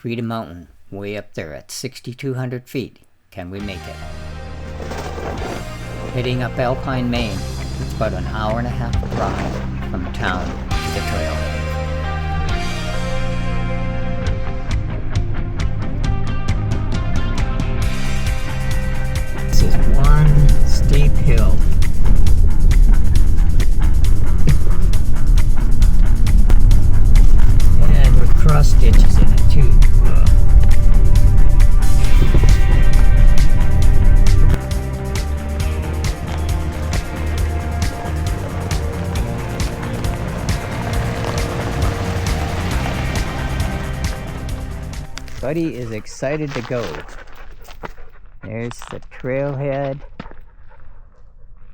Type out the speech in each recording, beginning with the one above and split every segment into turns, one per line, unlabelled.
Freda Mountain, way up there at 6,200 feet. Can we make it? Heading up Alpine, Maine. It's about an hour and a half drive from town to the trail. This is one steep hill. And with cross stitches in it too. Buddy is excited to go. There's the trailhead,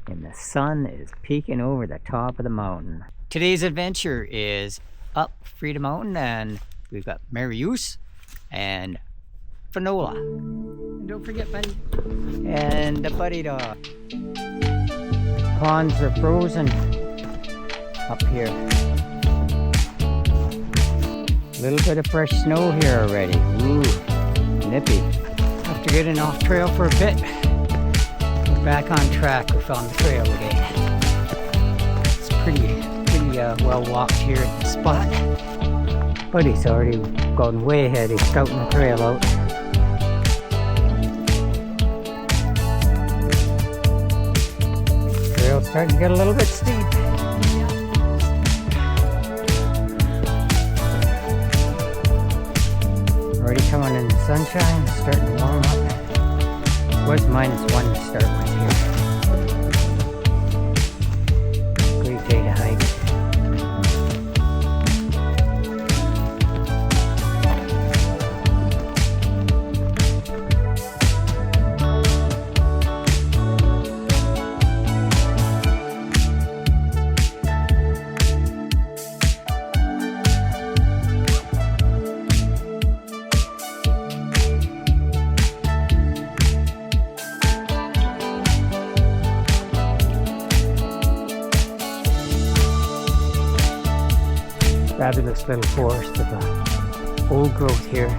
and the sun is peeking over the top of the mountain. Today's adventure is up Freda Mountain, and we've got Marius and Finola. And don't forget Buddy. And the Buddy dog. Ponds are frozen up here. A little bit of fresh snow here already. Ooh, nippy. After getting off trail for a bit, we're back on track. We found the trail again. It's pretty well walked here at the spot. Buddy's already gone way ahead. He's scouting the trail out. Trail's starting to get a little bit steep. Already coming in the sunshine, starting to warm up. It was -1 to start with here. Great day to hike. Fabulous little forest of old growth here.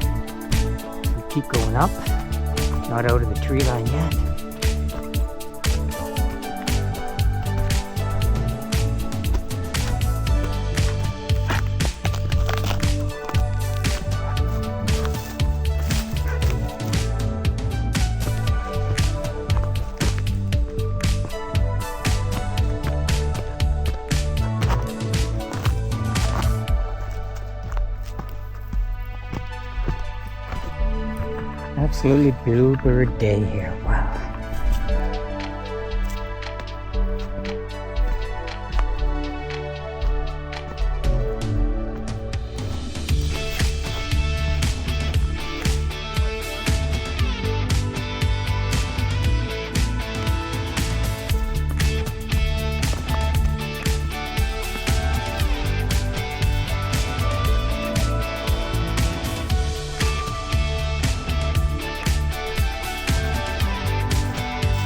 We keep going up, not out of the tree line yet. Absolutely bluebird day here. Wow.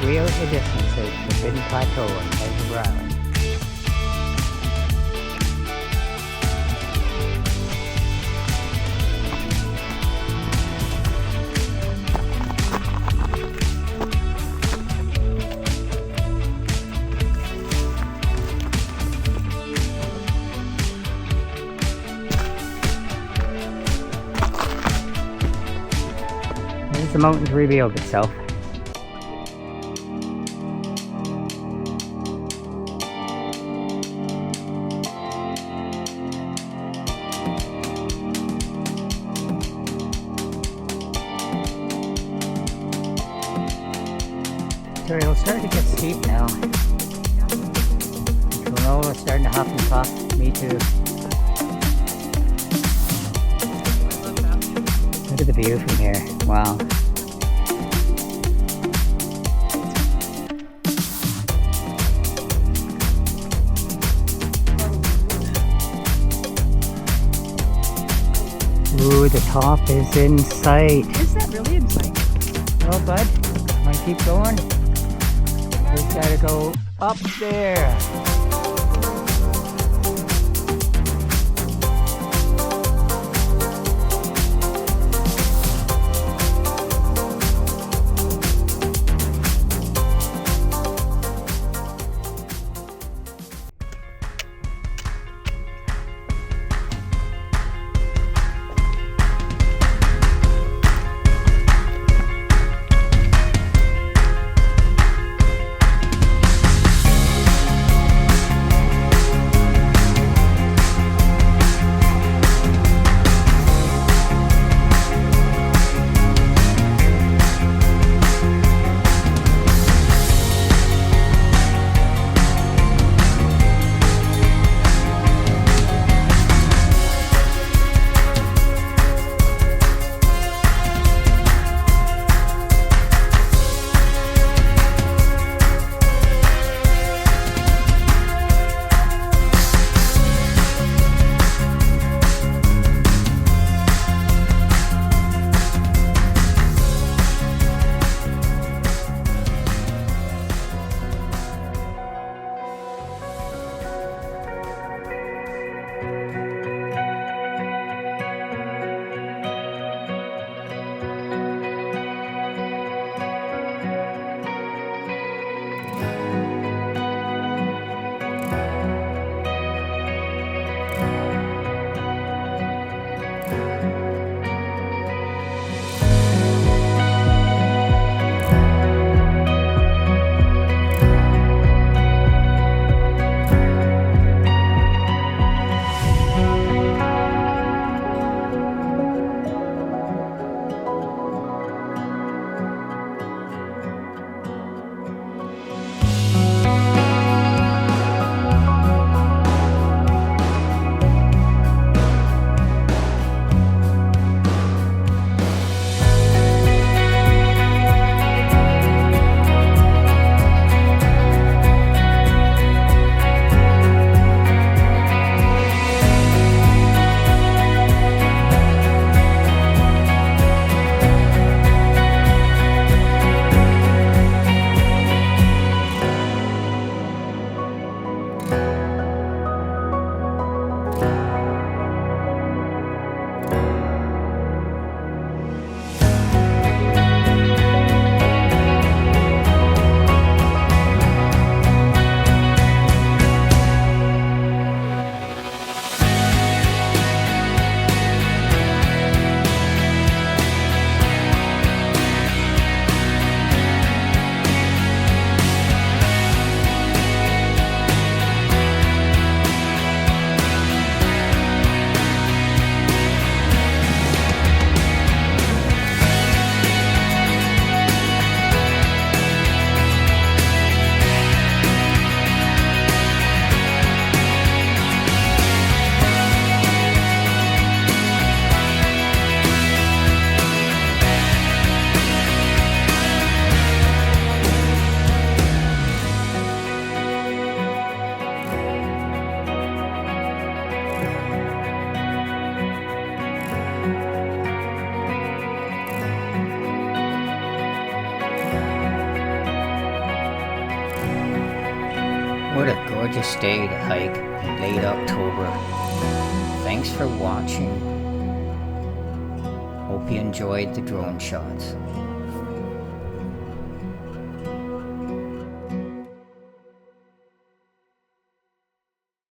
Way out in the distance is the Forbidden Plateau and Tiger Island. There's the mountains revealed itself. Trail's starting to get steep now. Finola's starting to huff and puff. Me too. Look at the view from here. Wow. Ooh, the top is in sight.
Is that really in sight?
Well, bud, wanna keep going? We've gotta go up there. to stay to hike in late October. Thanks for watching. Hope you enjoyed the drone shots.